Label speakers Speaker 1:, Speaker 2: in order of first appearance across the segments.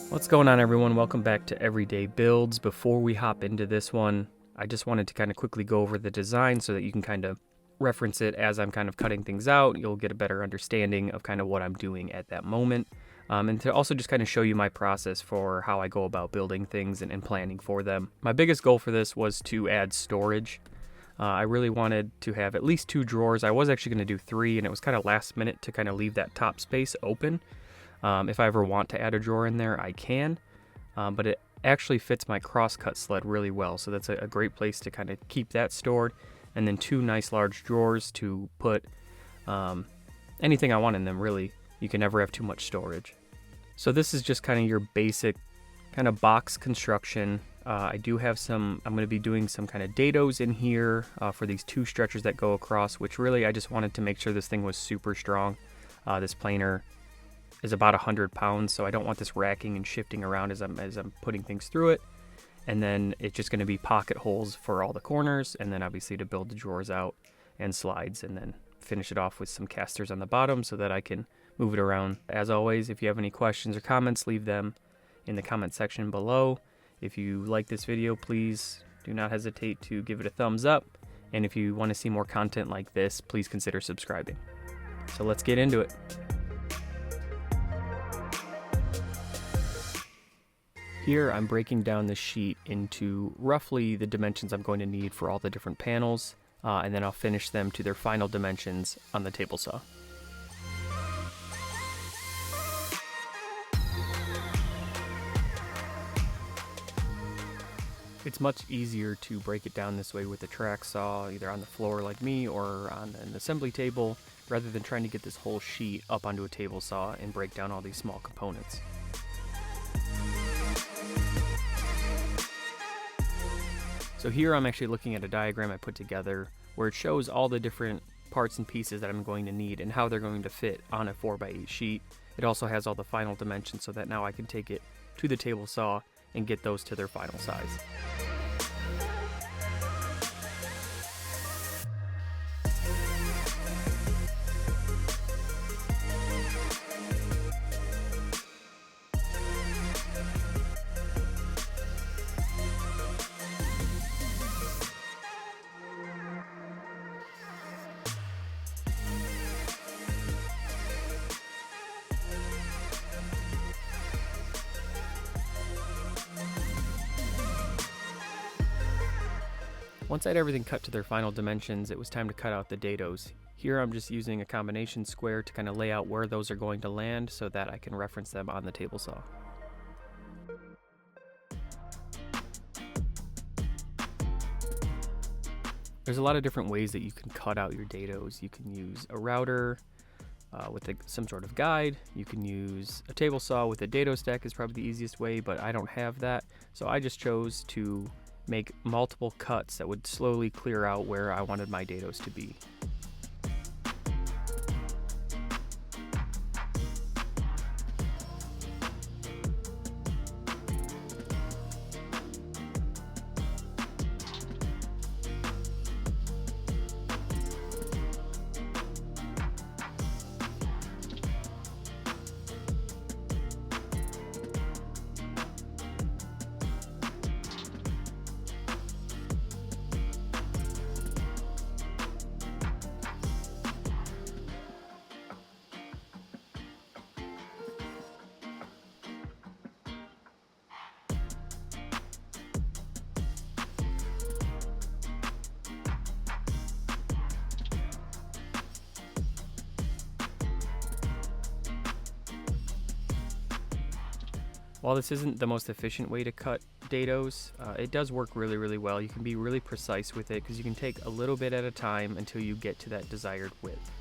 Speaker 1: What's going on, everyone? Welcome back to Everyday Builds. Before we hop into this one, I just wanted to kind of quickly go over the design so that you can kind of reference it as I'm kind of cutting things out. You'll get a better understanding of kind of what I'm doing at that moment. And to also just kind of show you my process for how I go about building things and planning for them. My biggest goal for this was to add storage. I really wanted to have at least 2 drawers. I was actually going to do 3, and it was kind of last minute to kind of leave that top space open. If I ever want to add a drawer in there, I can, but it actually fits my crosscut sled really well, so that's a great place to kind of keep that stored. And then 2 nice large drawers to put anything I want in them, really. You can never have too much storage. So this is just kind of your basic kind of box construction. I do have I'm going to be doing some kind of dados in here for these 2 stretchers that go across, which really I just wanted to make sure this thing was super strong. This planer is about 100 pounds, so I don't want this racking and shifting around as I'm putting things through it. And then it's just going to be pocket holes for all the corners, and then obviously to build the drawers out and slides, and then finish it off with some casters on the bottom so that I can move it around. As always, if you have any questions or comments, leave them in the comment section below. If you like this video, please do not hesitate to give it a thumbs up. And if you want to see more content like this, please consider subscribing. So let's get into it. Here I'm breaking down the sheet into roughly the dimensions I'm going to need for all the different panels, and then I'll finish them to their final dimensions on the table saw. It's much easier to break it down this way with a track saw, either on the floor like me or on an assembly table, rather than trying to get this whole sheet up onto a table saw and break down all these small components. So here I'm actually looking at a diagram I put together where it shows all the different parts and pieces that I'm going to need and how they're going to fit on a 4x8 sheet. It also has all the final dimensions so that now I can take it to the table saw and get those to their final size. Once I had everything cut to their final dimensions, it was time to cut out the dados. Here I'm just using a combination square to kind of lay out where those are going to land so that I can reference them on the table saw. There's a lot of different ways that you can cut out your dados. You can use a router with some sort of guide. You can use a table saw with a dado stack is probably the easiest way, but I don't have that. So I just chose to make multiple cuts that would slowly clear out where I wanted my dados to be. While this isn't the most efficient way to cut dados, it does work really well. You can be really precise with it because you can take a little bit at a time until you get to that desired width.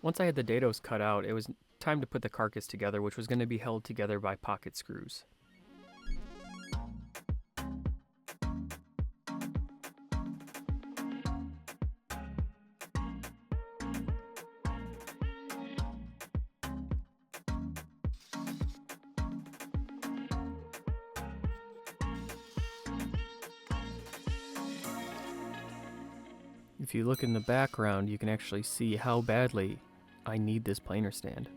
Speaker 1: Once I had the dados cut out, it was time to put the carcass together, which was going to be held together by pocket screws. If you look in the background, you can actually see how badly I need this planer stand.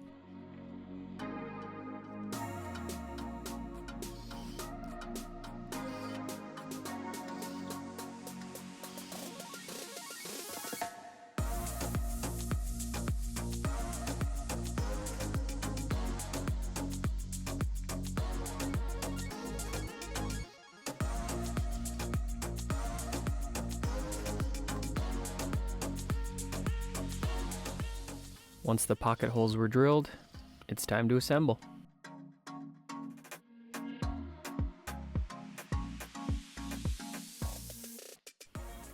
Speaker 1: Once the pocket holes were drilled, it's time to assemble.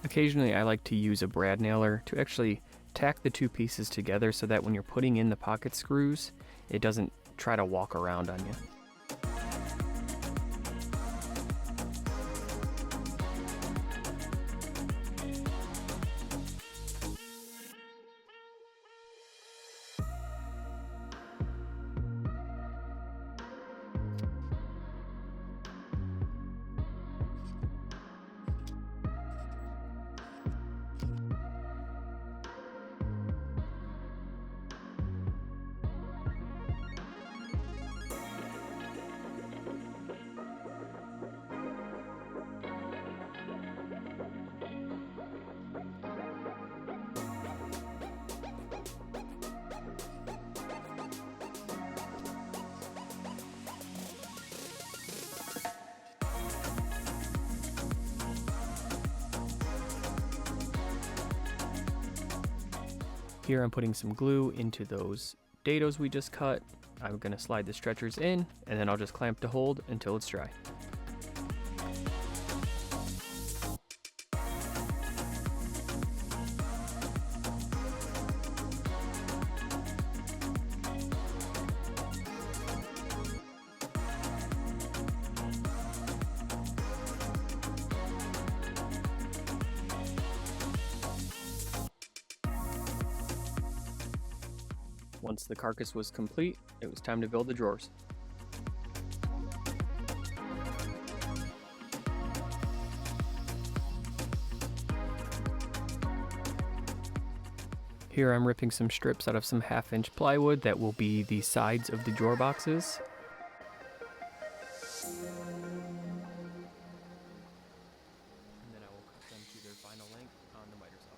Speaker 1: Occasionally I like to use a brad nailer to actually tack the two pieces together so that when you're putting in the pocket screws, it doesn't try to walk around on you. Here I'm putting some glue into those dados we just cut. I'm going to slide the stretchers in, and then I'll just clamp to hold until it's dry. Once the carcass was complete, it was time to build the drawers. Here I'm ripping some strips out of some 1/2-inch plywood that will be the sides of the drawer boxes. And then I will cut them to their final length on the miter saw.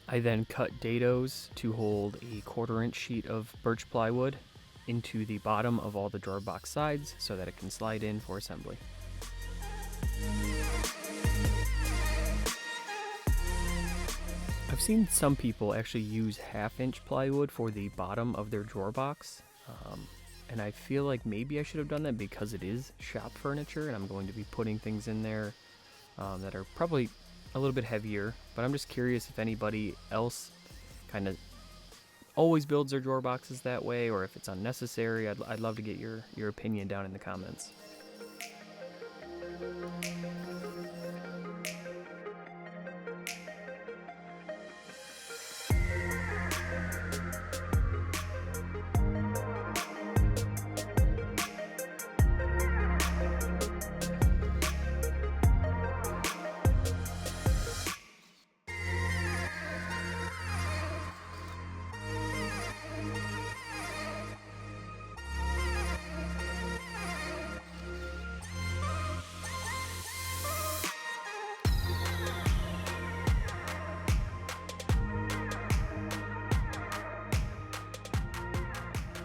Speaker 1: I then cut dados to hold a 1/4-inch sheet of birch plywood into the bottom of all the drawer box sides so that it can slide in for assembly. I've seen some people actually use 1/2-inch plywood for the bottom of their drawer box, and I feel like maybe I should have done that because it is shop furniture and I'm going to be putting things in there that are probably a little bit heavier, but I'm just curious if anybody else kind of always builds their drawer boxes that way, or if it's unnecessary. I'd love to get your opinion down in the comments.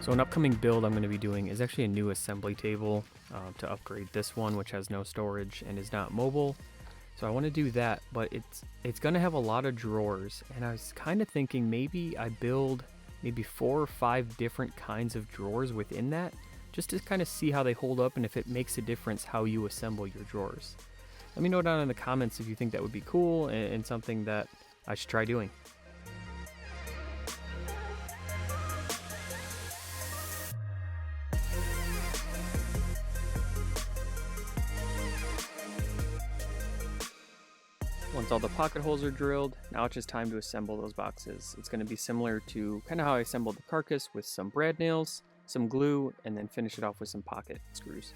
Speaker 1: So an upcoming build I'm going to be doing is actually a new assembly table to upgrade this one, which has no storage and is not mobile. So I want to do that, but it's going to have a lot of drawers, and I was kind of thinking maybe I build maybe 4 or 5 different kinds of drawers within that, just to kind of see how they hold up and if it makes a difference how you assemble your drawers. Let me know down in the comments if you think that would be cool and something that I should try doing. Once all the pocket holes are drilled, now it's just time to assemble those boxes. It's going to be similar to kind of how I assembled the carcass, with some brad nails, some glue, and then finish it off with some pocket screws.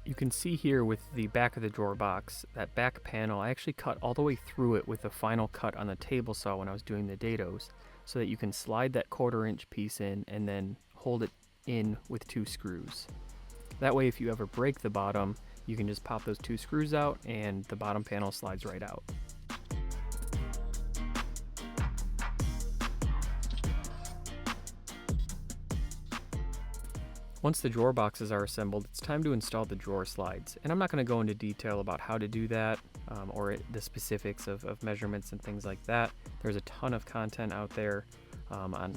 Speaker 1: You can see here with the back of the drawer box, that back panel, I actually cut all the way through it with the final cut on the table saw when I was doing the dados, so that you can slide that 1/4 inch piece in and then hold it in with 2 screws. That way if you ever break the bottom, you can just pop those 2 screws out and the bottom panel slides right out. Once the drawer boxes are assembled, it's time to install the drawer slides. And I'm not going to go into detail about how to do that or the specifics of measurements and things like that. There's a ton of content out there on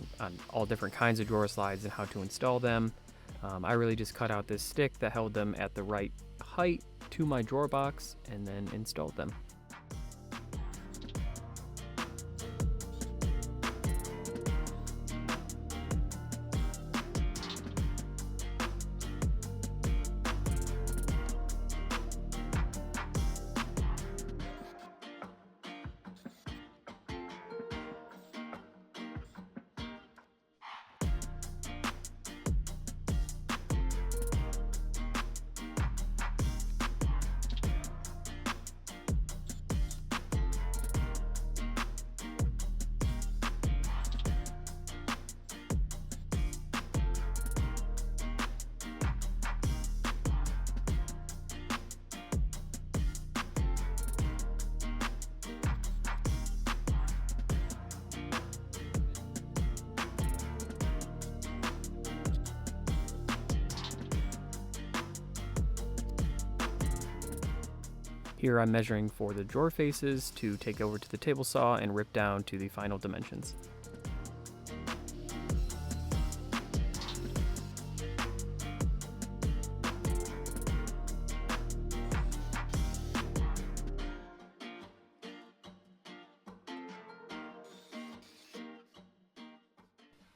Speaker 1: all different kinds of drawer slides and how to install them. I really just cut out this stick that held them at the right height to my drawer box and then installed them. Here I'm measuring for the drawer faces to take over to the table saw and rip down to the final dimensions.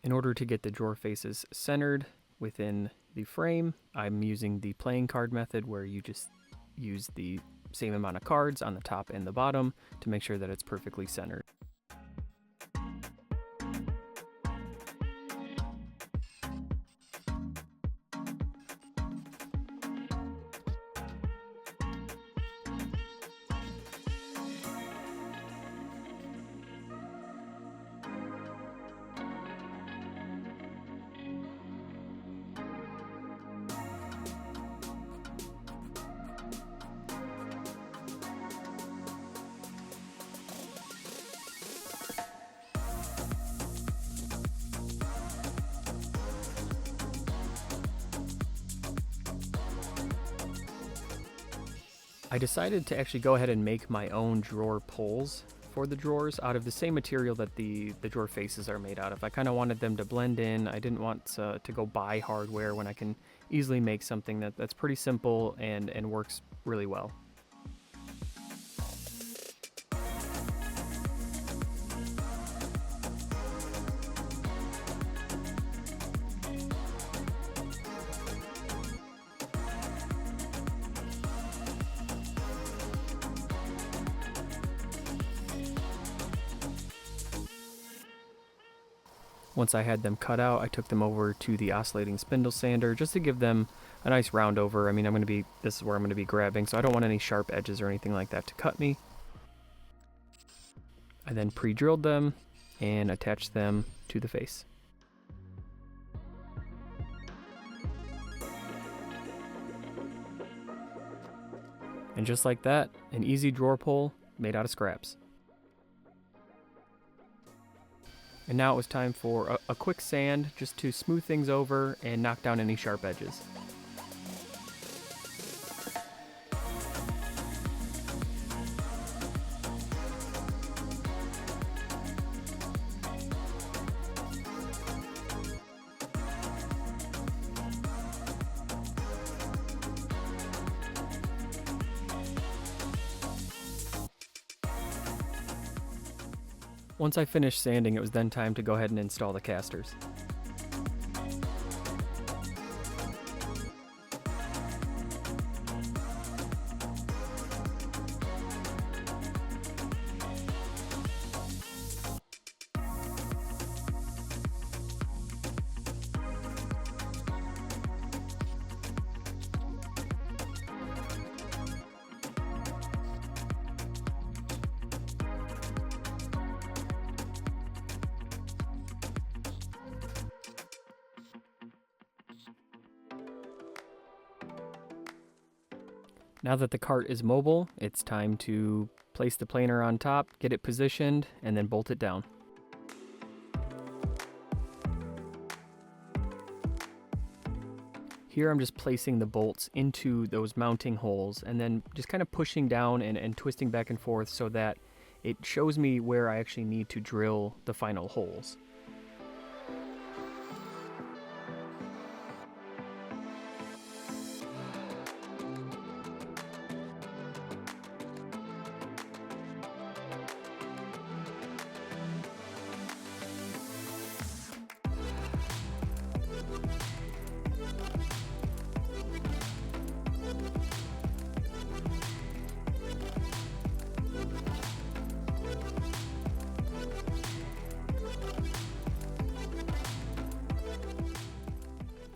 Speaker 1: In order to get the drawer faces centered within the frame, I'm using the playing card method, where you just use the same amount of cards on the top and the bottom to make sure that it's perfectly centered. I decided to actually go ahead and make my own drawer pulls for the drawers out of the same material that the drawer faces are made out of. I kind of wanted them to blend in. I didn't want to go buy hardware when I can easily make something that's pretty simple and works really well. Once I had them cut out, I took them over to the oscillating spindle sander just to give them a nice round over. I mean, this is where I'm going to be grabbing, so I don't want any sharp edges or anything like that to cut me. I then pre-drilled them and attached them to the face. And just like that, an easy drawer pull made out of scraps. And now it was time for a quick sand just to smooth things over and knock down any sharp edges. Once I finished sanding, it was then time to go ahead and install the casters. Now that the cart is mobile, it's time to place the planer on top, get it positioned, and then bolt it down. Here I'm just placing the bolts into those mounting holes and then just kind of pushing down and twisting back and forth so that it shows me where I actually need to drill the final holes.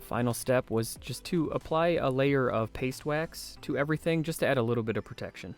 Speaker 1: Final step was just to apply a layer of paste wax to everything just to add a little bit of protection.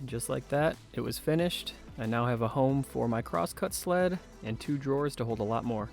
Speaker 1: Just like that, it was finished. I now have a home for my crosscut sled and 2 drawers to hold a lot more.